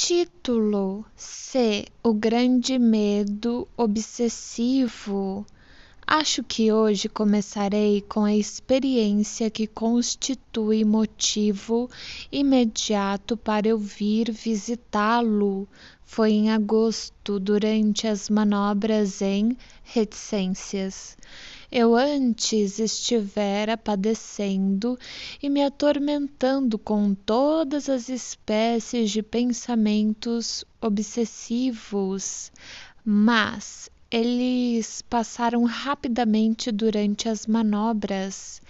Título C. O Grande Medo Obsessivo. Acho que hoje começarei com a experiência que constitui motivo imediato para eu vir visitá-lo. Foi em agosto, durante as manobras em reticências. Eu antes estivera padecendo e me atormentando com todas as espécies de pensamentos obsessivos, mas eles passaram rapidamente durante as manobras.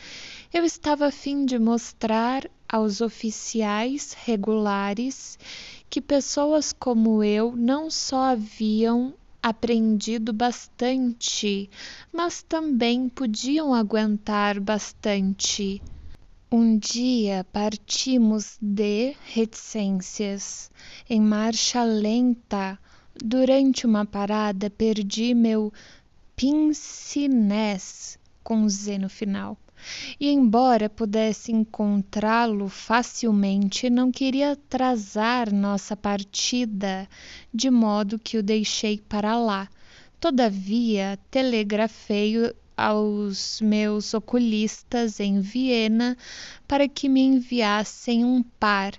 Eu estava a fim de mostrar aos oficiais regulares que pessoas como eu não só haviam aprendido bastante, mas também podiam aguentar bastante. Um dia partimos de reticências, em marcha lenta. Durante uma parada perdi meu pince-nez com Z no final. E embora pudesse encontrá-lo facilmente, não queria atrasar nossa partida, de modo que o deixei para lá. Todavia, telegrafei aos meus oculistas em Viena para que me enviassem um par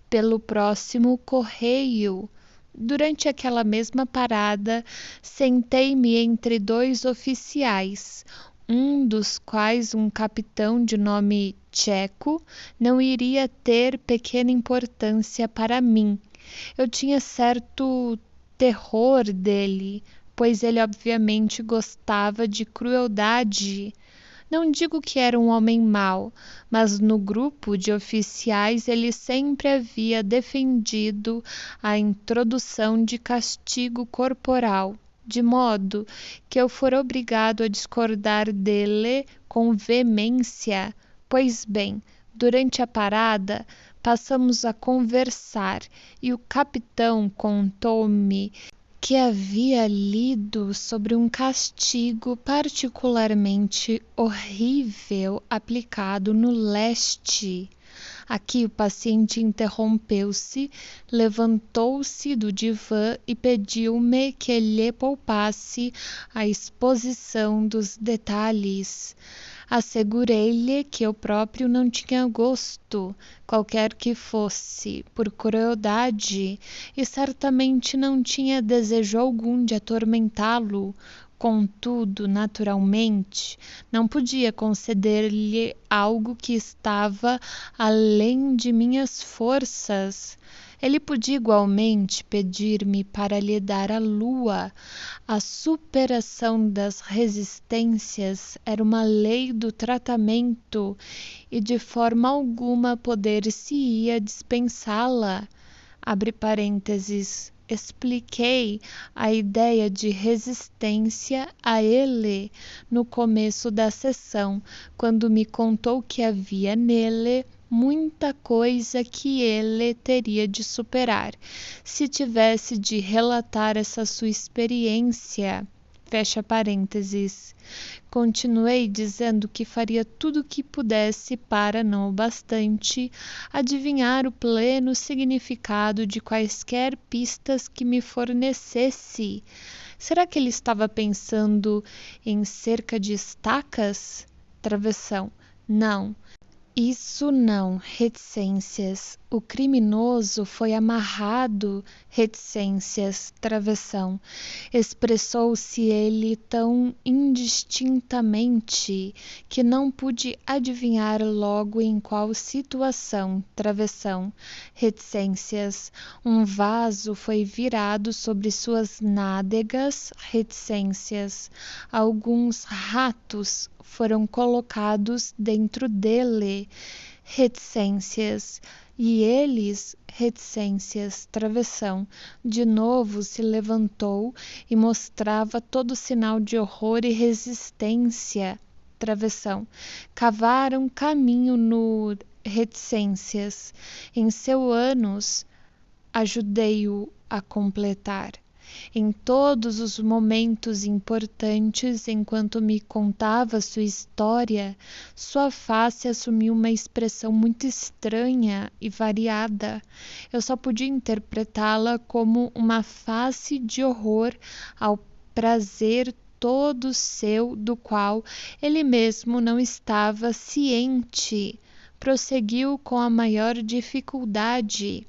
pelo próximo correio. Durante aquela mesma parada, sentei-me entre dois oficiais, um dos quais, um capitão de nome Tcheco, não iria ter pequena importância para mim. Eu tinha certo terror dele, pois ele obviamente gostava de crueldade. Não digo que era um homem mau, mas no grupo de oficiais ele sempre havia defendido a introdução de castigo corporal, de modo que eu fora obrigado a discordar dele com veemência. Pois bem, durante a parada passamos a conversar e o capitão contou-me que havia lido sobre um castigo particularmente horrível aplicado no leste. Aqui o paciente interrompeu-se, levantou-se do divã e pediu-me que lhe poupasse a exposição dos detalhes. Assegurei-lhe que eu próprio não tinha gosto, qualquer que fosse, por crueldade, e certamente não tinha desejo algum de atormentá-lo. Contudo, naturalmente, não podia conceder-lhe algo que estava além de minhas forças. Ele podia igualmente pedir-me para lhe dar a lua. A superação das resistências era uma lei do tratamento e de forma alguma poder-se-ia dispensá-la. Abre parênteses. Expliquei a ideia de resistência a ele no começo da sessão, quando me contou que havia nele muita coisa que ele teria de superar, se tivesse de relatar essa sua experiência. Fecha parênteses. Continuei dizendo que faria tudo o que pudesse para, não o bastante, adivinhar o pleno significado de quaisquer pistas que me fornecesse. Será que ele estava pensando em cerca de estacas? Travessão. Não. Isso não, reticências. O criminoso foi amarrado, reticências, travessão. Expressou-se ele tão indistintamente que não pude adivinhar logo em qual situação, travessão, reticências. Um vaso foi virado sobre suas nádegas, reticências. Alguns ratos foram colocados dentro dele, reticências, e eles, reticências, travessão, de novo se levantou e mostrava todo sinal de horror e resistência, travessão. Cavaram caminho no reticências. Em seu ânus, ajudei-o a completar. Em todos os momentos importantes, enquanto me contava sua história, sua face assumiu uma expressão muito estranha e variada. Eu só podia interpretá-la como uma face de horror ao prazer todo seu, do qual ele mesmo não estava ciente. Prosseguiu com a maior dificuldade.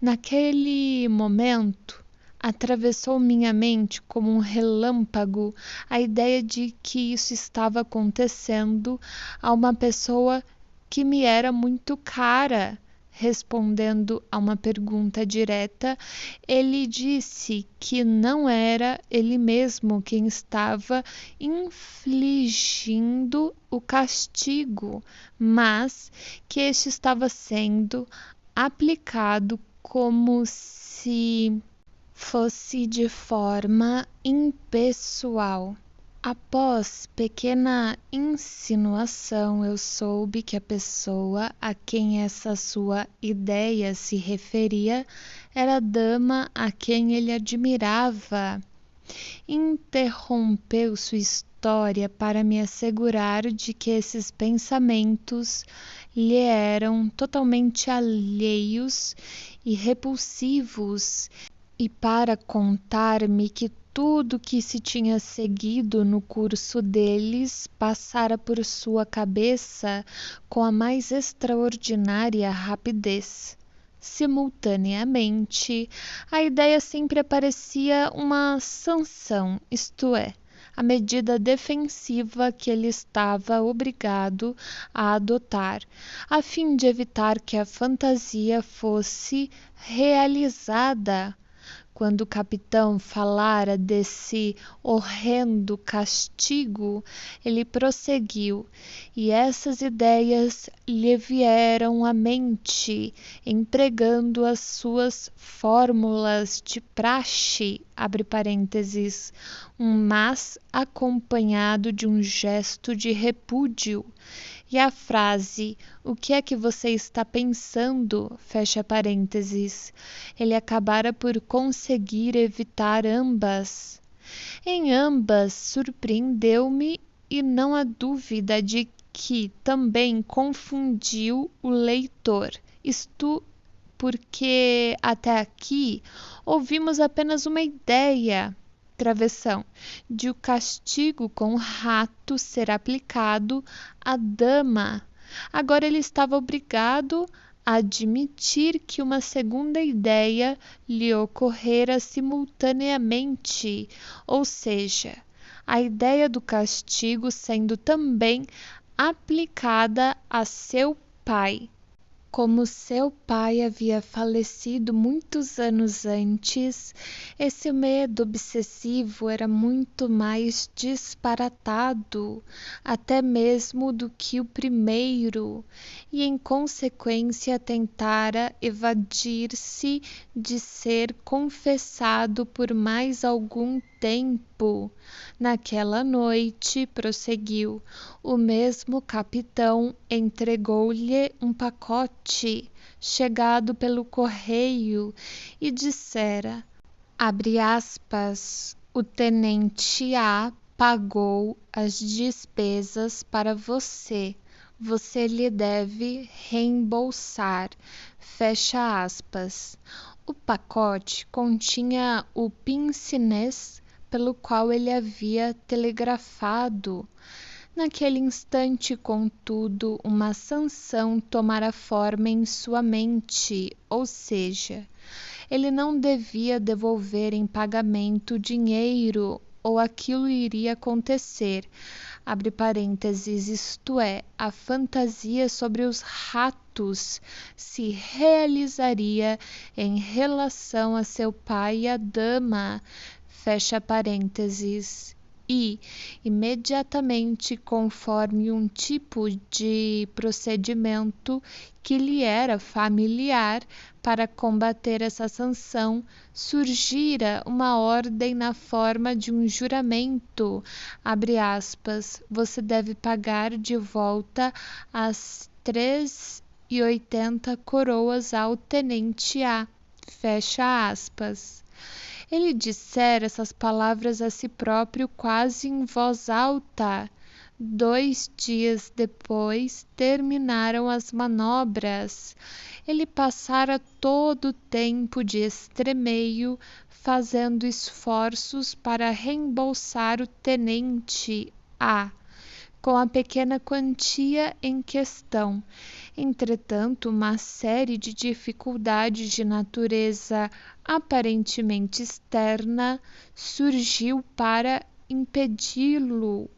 Naquele momento, atravessou minha mente como um relâmpago a ideia de que isso estava acontecendo a uma pessoa que me era muito cara. Respondendo a uma pergunta direta, ele disse que não era ele mesmo quem estava infligindo o castigo, mas que este estava sendo aplicado como se fosse de forma impessoal. Após pequena insinuação, eu soube que a pessoa a quem essa sua ideia se referia era a dama a quem ele admirava. Interrompeu sua história para me assegurar de que esses pensamentos lhe eram totalmente alheios e repulsivos, e para contar-me que tudo que se tinha seguido no curso deles passara por sua cabeça com a mais extraordinária rapidez. Simultaneamente, a ideia sempre parecia uma sanção, isto é, a medida defensiva que ele estava obrigado a adotar, a fim de evitar que a fantasia fosse realizada. Quando o capitão falara desse horrendo castigo, ele prosseguiu, e essas ideias lhe vieram à mente, empregando as suas fórmulas de praxe, abre parênteses, um mas acompanhado de um gesto de repúdio. E a frase, o que é que você está pensando? Fecha parênteses. Ele acabara por conseguir evitar ambas. Em ambas, surpreendeu-me e não há dúvida de que também confundiu o leitor. Isto porque até aqui ouvimos apenas uma ideia, travessão, de o castigo com o rato ser aplicado à dama. Agora ele estava obrigado a admitir que uma segunda ideia lhe ocorrera simultaneamente, ou seja, a ideia do castigo sendo também aplicada a seu pai. Como seu pai havia falecido muitos anos antes, esse medo obsessivo era muito mais disparatado, até mesmo do que o primeiro, e em consequência tentara evadir-se de ser confessado por mais algum tempo. Naquela noite, prosseguiu, o mesmo capitão entregou-lhe um pacote chegado pelo correio e dissera, abre aspas, o tenente A pagou as despesas para você. Você lhe deve reembolsar. Fecha aspas. O pacote continha o pince-nez pelo qual ele havia telegrafado. Naquele instante, contudo, uma sanção tomara forma em sua mente, ou seja, ele não devia devolver em pagamento dinheiro ou aquilo iria acontecer, abre parênteses, isto é, a fantasia sobre os ratos se realizaria em relação a seu pai e a dama, fecha parênteses, e, imediatamente, conforme um tipo de procedimento que lhe era familiar para combater essa sanção, surgira uma ordem na forma de um juramento, abre aspas, você deve pagar de volta as 3,80 coroas ao tenente A, fecha aspas. Ele dissera essas palavras a si próprio quase em voz alta. 2 dias depois terminaram as manobras. Ele passara todo o tempo de estremeio fazendo esforços para reembolsar o tenente A com a pequena quantia em questão. Entretanto, uma série de dificuldades de natureza aparentemente externa surgiu para impedi-lo.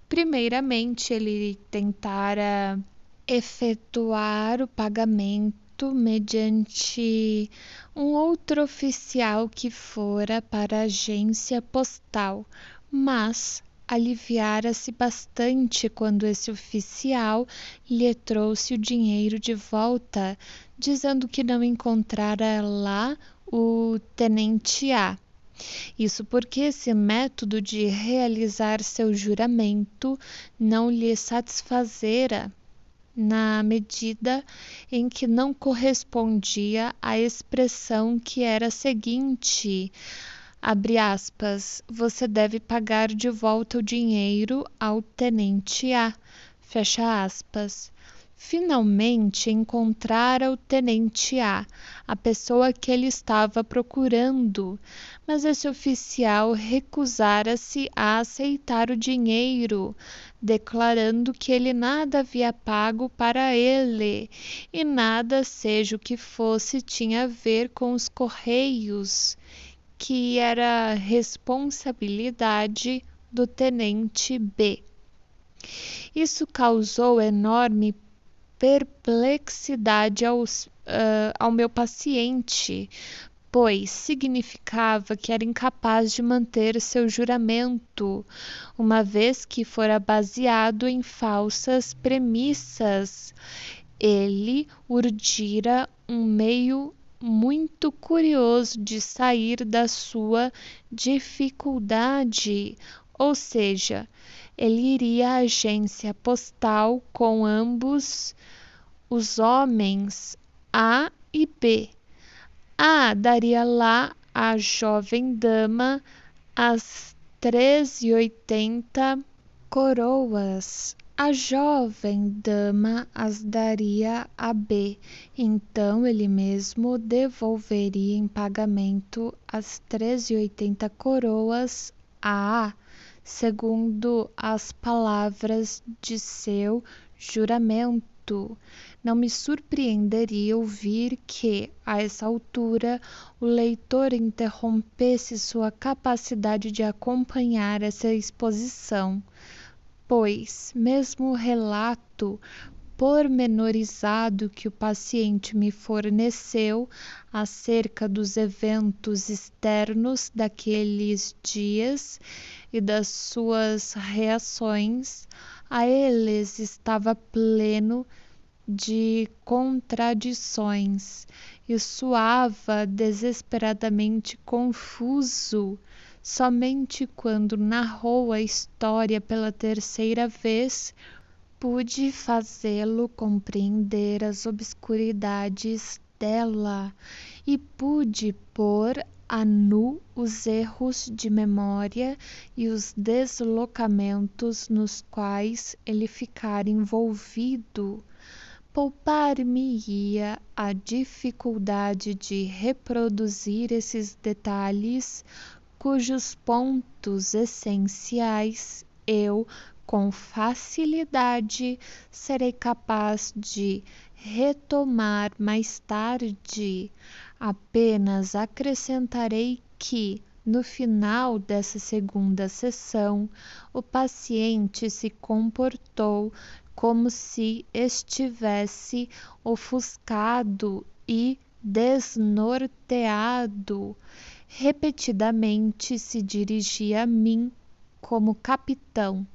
Primeiramente, ele tentara efetuar o pagamento mediante um outro oficial que fora para a agência postal, mas aliviara-se bastante quando esse oficial lhe trouxe o dinheiro de volta, dizendo que não encontrara lá o tenente A. Isso porque esse método de realizar seu juramento não lhe satisfazera, na medida em que não correspondia à expressão que era a seguinte: abre aspas, você deve pagar de volta o dinheiro ao tenente A, fecha aspas. Finalmente encontrara o tenente a pessoa que ele estava procurando, mas esse oficial recusara-se a aceitar o dinheiro, declarando que ele nada havia pago para ele e nada, seja o que fosse, tinha a ver com os correios, que era responsabilidade do tenente B. Isso causou enorme perplexidade ao meu paciente, pois significava que era incapaz de manter seu juramento, uma vez que fora baseado em falsas premissas. Ele urdira um meio muito curioso de sair da sua dificuldade, ou seja, ele iria à agência postal com ambos os homens A e B. A daria lá à jovem dama as 3,80 coroas. A jovem dama as daria a B, então ele mesmo devolveria em pagamento as 3,80 coroas a A, segundo as palavras de seu juramento. Não me surpreenderia ouvir que, a essa altura, o leitor interrompesse sua capacidade de acompanhar essa exposição, pois, mesmo o relato pormenorizado que o paciente me forneceu acerca dos eventos externos daqueles dias e das suas reações a eles estava pleno de contradições e soava desesperadamente confuso. Somente quando narrou a história pela terceira vez pude fazê-lo compreender as obscuridades dela e pude pôr a nu os erros de memória e os deslocamentos nos quais ele ficara envolvido. Poupar-me-ia a dificuldade de reproduzir esses detalhes, cujos pontos essenciais eu, com facilidade, serei capaz de retomar mais tarde. Apenas acrescentarei que, no final dessa segunda sessão, o paciente se comportou como se estivesse ofuscado e desnorteado. Repetidamente se dirigia a mim como capitão,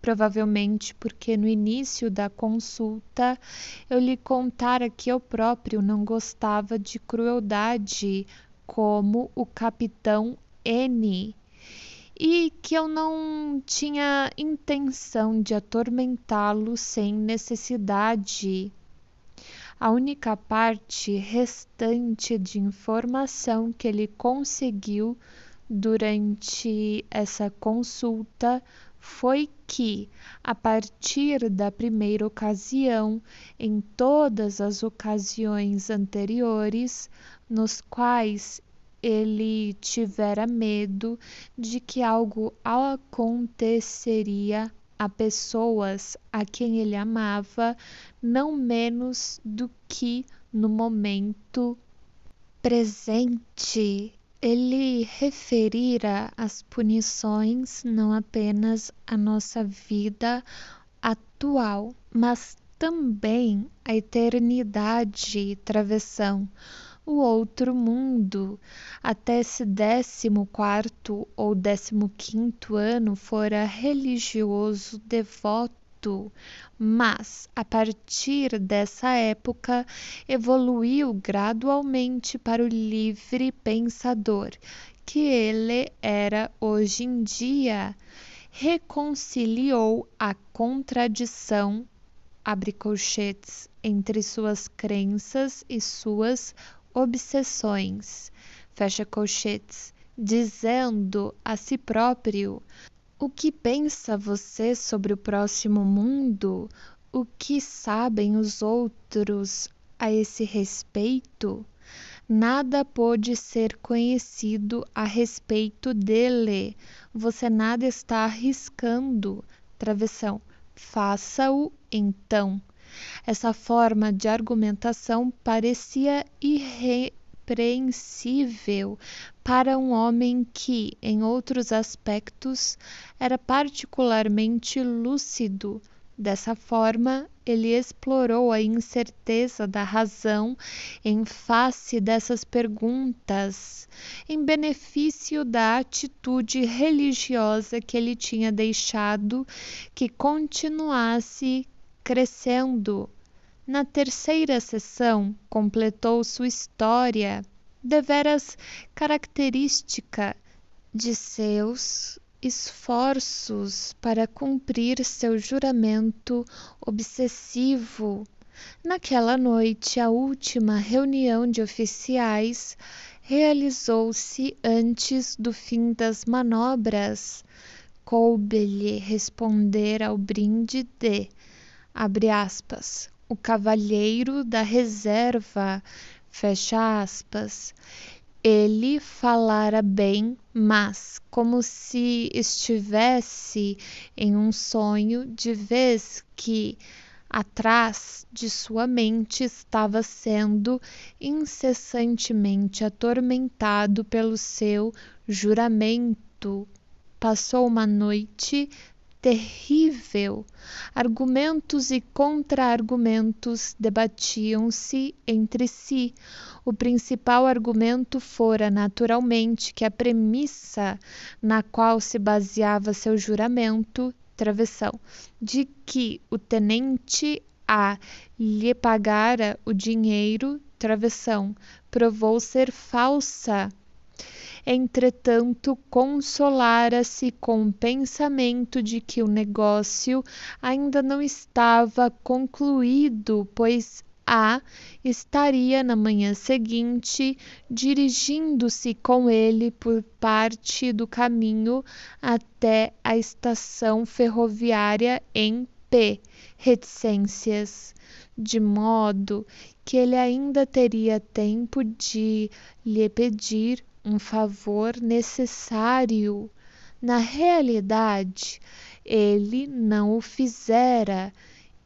provavelmente porque no início da consulta eu lhe contara que eu próprio não gostava de crueldade como o capitão N, e que eu não tinha intenção de atormentá-lo sem necessidade. A única parte restante de informação que ele conseguiu durante essa consulta foi que, a partir da primeira ocasião, em todas as ocasiões anteriores, nos quais ele tivera medo de que algo aconteceria a pessoas a quem ele amava, não menos do que no momento presente. Ele referira as punições não apenas à nossa vida atual, mas também à eternidade, travessão, o outro mundo. Até esse 14º ou 15º ano fora religioso devoto, mas a partir dessa época evoluiu gradualmente para o livre pensador, que ele era hoje em dia. Reconciliou a contradição, abre colchetes, entre suas crenças e suas obsessões, fecha colchetes, dizendo a si próprio: o que pensa você sobre o próximo mundo? O que sabem os outros a esse respeito? Nada pôde ser conhecido a respeito dele. Você nada está arriscando. Travessão. Faça-o então. Essa forma de argumentação parecia irrepreensível para um homem que, em outros aspectos, era particularmente lúcido. Dessa forma, ele explorou a incerteza da razão em face dessas perguntas, em benefício da atitude religiosa que ele tinha deixado que continuasse crescendo. Na terceira sessão, completou sua história, deveras característica de seus esforços para cumprir seu juramento obsessivo. Naquela noite, a última reunião de oficiais realizou-se antes do fim das manobras. Coube-lhe responder ao brinde de, abre aspas, o cavalheiro da reserva, fecha aspas. Ele falara bem, mas como se estivesse em um sonho, de vez que atrás de sua mente estava sendo incessantemente atormentado pelo seu juramento. Passou uma noite terrível. Argumentos e contra-argumentos debatiam-se entre si. O principal argumento fora, naturalmente, que a premissa na qual se baseava seu juramento, travessão, de que o tenente A lhe pagara o dinheiro, travessão, provou ser falsa. Entretanto, consolara-se com o pensamento de que o negócio ainda não estava concluído, pois A estaria na manhã seguinte dirigindo-se com ele por parte do caminho até a estação ferroviária em P. reticências, de modo que ele ainda teria tempo de lhe pedir um favor necessário. Na realidade, ele não o fizera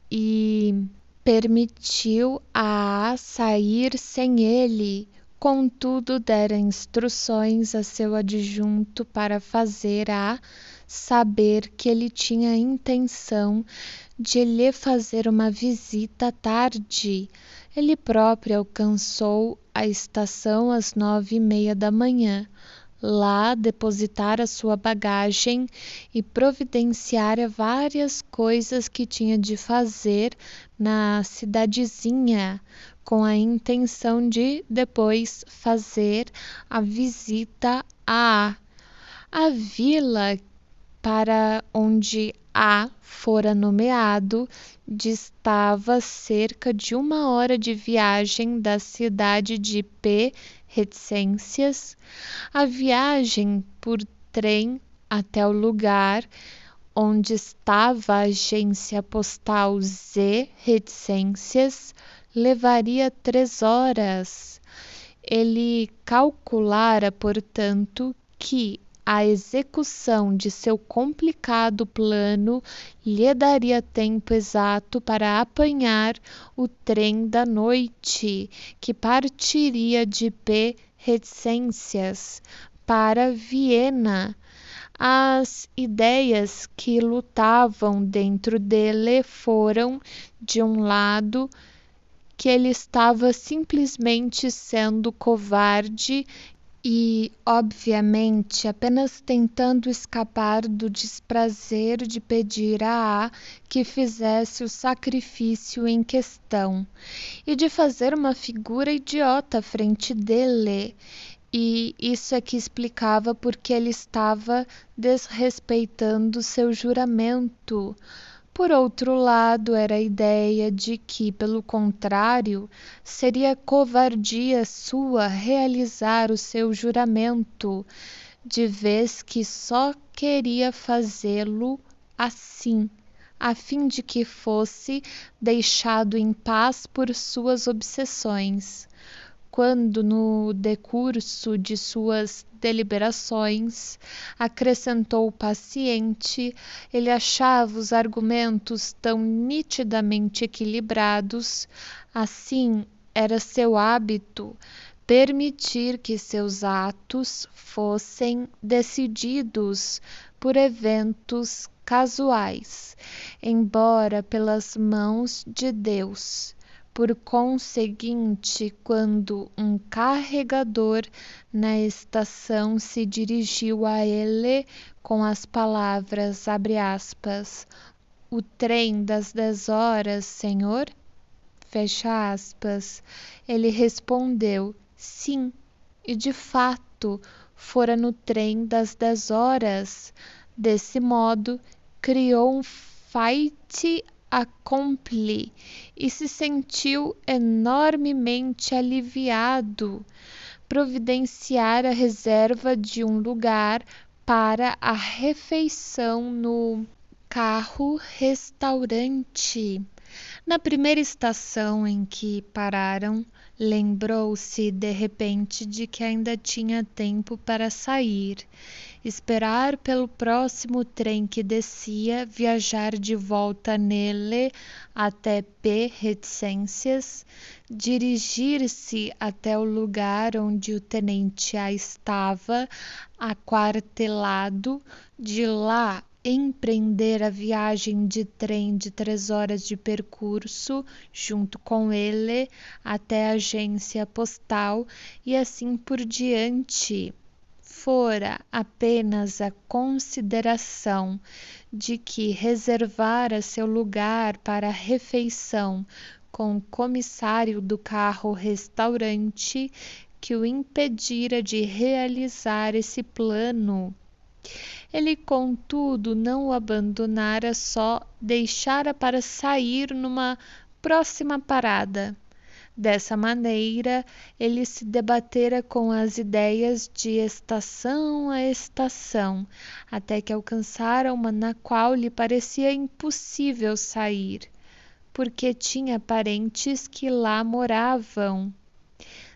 e permitiu a sair sem ele. Contudo, dera instruções a seu adjunto para fazer a saber que ele tinha a intenção de lhe fazer uma visita à tarde. Ele próprio alcançou a estação às 9h30 da manhã. Lá depositara sua bagagem e providenciara várias coisas que tinha de fazer na cidadezinha, com a intenção de depois fazer a visita à vila para onde A fora nomeado distava cerca de 1 hora de viagem da cidade de P. Reticências. A viagem por trem até o lugar onde estava a agência postal Z. Reticências levaria 3 horas. Ele calculara, portanto, que a execução de seu complicado plano lhe daria tempo exato para apanhar o trem da noite, que partiria de P. Reticências para Viena. As ideias que lutavam dentro dele foram, de um lado, que ele estava simplesmente sendo covarde e, obviamente, apenas tentando escapar do desprazer de pedir a que fizesse o sacrifício em questão e de fazer uma figura idiota à frente dele. E isso é que explicava porque ele estava desrespeitando seu juramento. Por outro lado, era a ideia de que, pelo contrário, seria covardia sua realizar o seu juramento, de vez que só queria fazê-lo assim, a fim de que fosse deixado em paz por suas obsessões. Quando, no decurso de suas deliberações, acrescentou paciente, ele achava os argumentos tão nitidamente equilibrados, assim era seu hábito, permitir que seus atos fossem decididos por eventos casuais, embora pelas mãos de Deus. Por conseguinte, quando um carregador na estação se dirigiu a ele com as palavras, abre aspas, "O trem das 10 horas, senhor?" Fecha aspas. Ele respondeu, sim, e de fato fora no trem das 10 horas. Desse modo, criou um fait accompli e se sentiu enormemente aliviado. Providenciara a reserva de um lugar para a refeição no carro-restaurante. Na primeira estação em que pararam, lembrou-se de repente de que ainda tinha tempo para sair, esperar pelo próximo trem que descia, viajar de volta nele até P. Reticências, dirigir-se até o lugar onde o tenente A estava aquartelado, de lá empreender a viagem de trem de 3 horas de percurso junto com ele até a agência postal e assim por diante. Fora apenas a consideração de que reservara seu lugar para a refeição com o comissário do carro-restaurante que o impedira de realizar esse plano. Ele, contudo, não o abandonara, só deixara para sair numa próxima parada. Dessa maneira, ele se debatera com as ideias de estação a estação, até que alcançara uma na qual lhe parecia impossível sair, porque tinha parentes que lá moravam.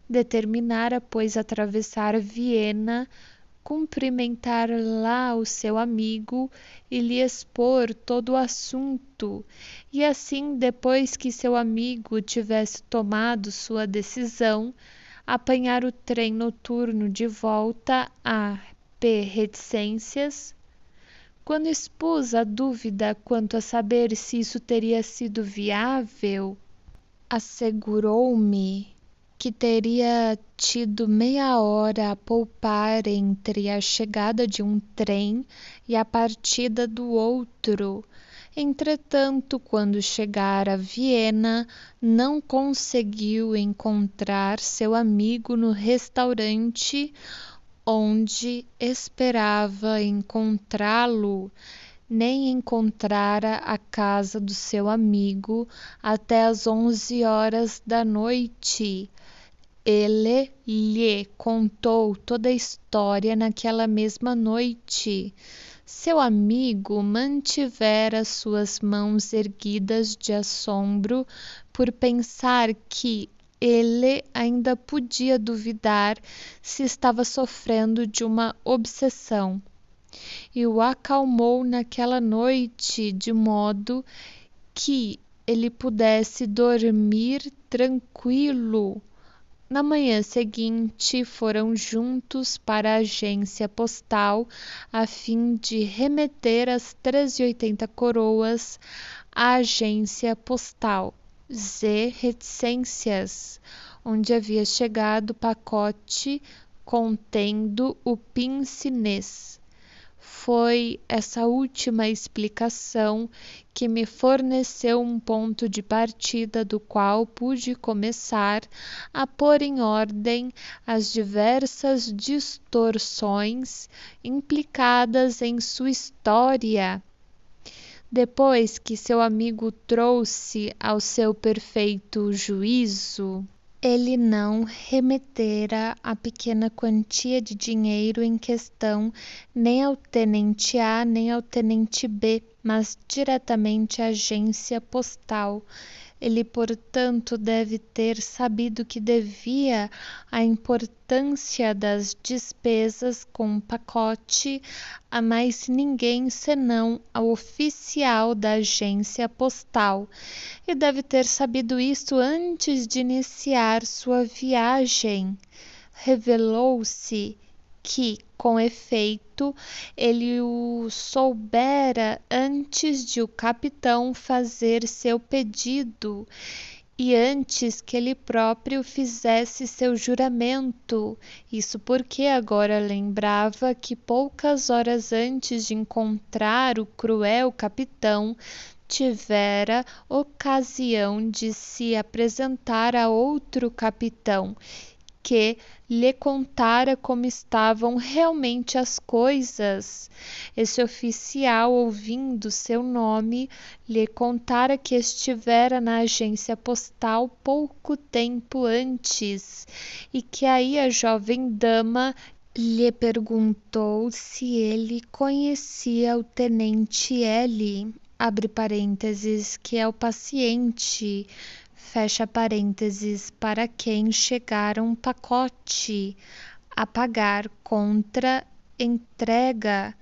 Determinara, pois, atravessar Viena, cumprimentar lá o seu amigo e lhe expor todo o assunto, e assim, depois que seu amigo tivesse tomado sua decisão, apanhar o trem noturno de volta a P. Reticências. Quando expus a dúvida quanto a saber se isso teria sido viável, assegurou-me que teria tido meia hora a poupar entre a chegada de um trem e a partida do outro. Entretanto, quando chegara a Viena, não conseguiu encontrar seu amigo no restaurante onde esperava encontrá-lo. nem encontrara a casa do seu amigo até às 11 horas da noite. Ele lhe contou toda a história naquela mesma noite. Seu amigo mantivera suas mãos erguidas de assombro por pensar que ele ainda podia duvidar se estava sofrendo de uma obsessão, e o acalmou naquela noite de modo que ele pudesse dormir tranquilo. Na manhã seguinte, foram juntos para a agência postal a fim de remeter as 13,80 coroas à agência postal Z Reticências, onde havia chegado o pacote contendo o pince-nez. Foi essa última explicação que me forneceu um ponto de partida do qual pude começar a pôr em ordem as diversas distorções implicadas em sua história. Depois que seu amigo trouxe ao seu perfeito juízo, ele não remetera a pequena quantia de dinheiro em questão nem ao tenente A nem ao tenente B, mas diretamente à agência postal. Ele, portanto, deve ter sabido que devia a importância das despesas com o pacote a mais ninguém senão ao oficial da agência postal, e deve ter sabido isto antes de iniciar sua viagem. Revelou-se que, com efeito, ele o soubera antes de o capitão fazer seu pedido e antes que ele próprio fizesse seu juramento. Isso porque agora lembrava que poucas horas antes de encontrar o cruel capitão, tivera ocasião de se apresentar a outro capitão, que lhe contara como estavam realmente as coisas. Esse oficial, ouvindo seu nome, lhe contara que estivera na agência postal pouco tempo antes, e que aí a jovem dama lhe perguntou se ele conhecia o tenente L, abre parênteses, que é o paciente, fecha parênteses, para quem chegara um pacote a pagar contra entrega.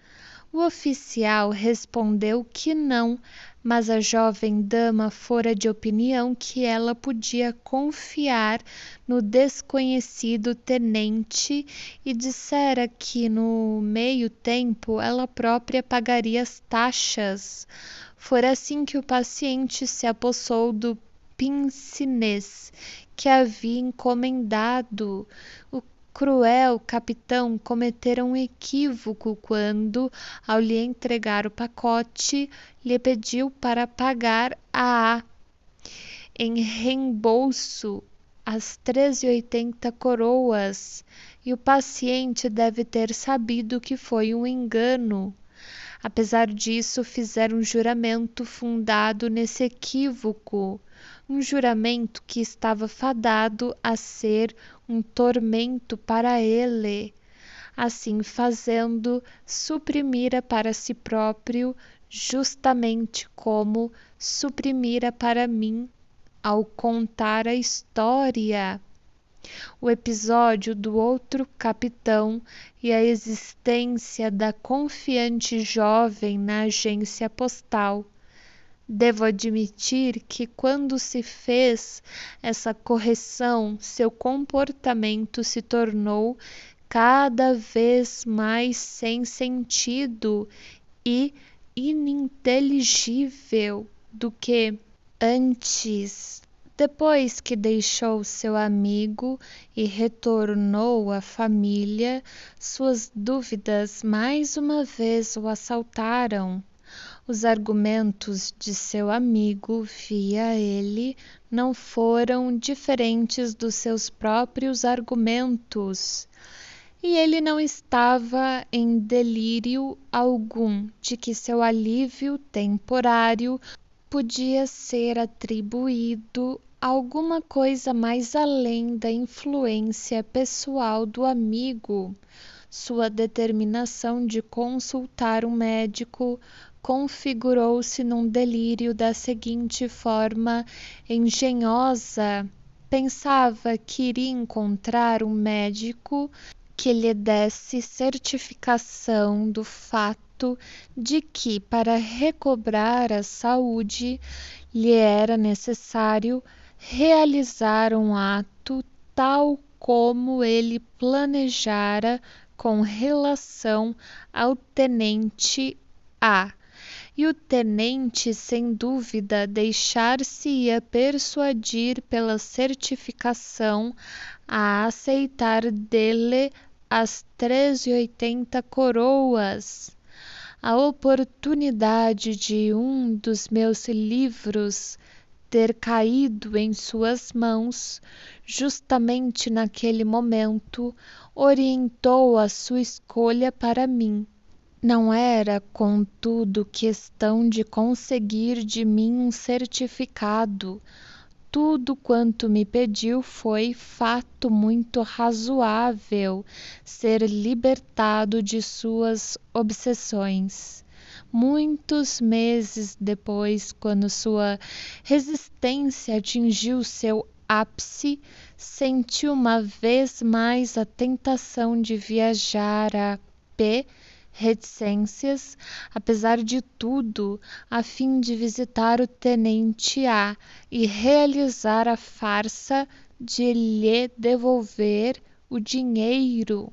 O oficial respondeu que não, mas a jovem dama fora de opinião que ela podia confiar no desconhecido tenente e dissera que no meio tempo ela própria pagaria as taxas. Fora assim que o paciente se apossou do pince-nez que havia encomendado. O cruel capitão cometera um equívoco quando, ao lhe entregar o pacote, lhe pediu para pagar em reembolso as 13,80 coroas, e o paciente deve ter sabido que foi um engano. Apesar disso, fizeram um juramento fundado nesse equívoco, um juramento que estava fadado a ser um tormento para ele. Assim fazendo, suprimira para si próprio, justamente como suprimira para mim ao contar a história. O episódio do outro capitão e a existência da confiante jovem na agência postal. Devo admitir que, quando se fez essa correção, seu comportamento se tornou cada vez mais sem sentido e ininteligível do que antes. Depois que deixou seu amigo e retornou à família, suas dúvidas mais uma vez o assaltaram. Os argumentos de seu amigo, via ele, não foram diferentes dos seus próprios argumentos. E ele não estava em delírio algum de que seu alívio temporário podia ser atribuído a alguma coisa mais além da influência pessoal do amigo. Sua determinação de consultar um médico configurou-se num delírio da seguinte forma engenhosa: pensava que iria encontrar um médico que lhe desse certificação do fato de que, para recobrar a saúde, lhe era necessário realizar um ato tal como ele planejara com relação ao tenente A. E o tenente, sem dúvida, deixar-se-ia persuadir pela certificação a aceitar dele as 380 coroas. A oportunidade de um dos meus livros ter caído em suas mãos, justamente naquele momento, orientou a sua escolha para mim. Não era, contudo, questão de conseguir de mim um certificado. Tudo quanto me pediu foi fato muito razoável: ser libertado de suas obsessões. Muitos meses depois, quando sua resistência atingiu seu ápice, senti uma vez mais a tentação de viajar a P. reticências, apesar de tudo, a fim de visitar o tenente A e realizar a farsa de lhe devolver o dinheiro.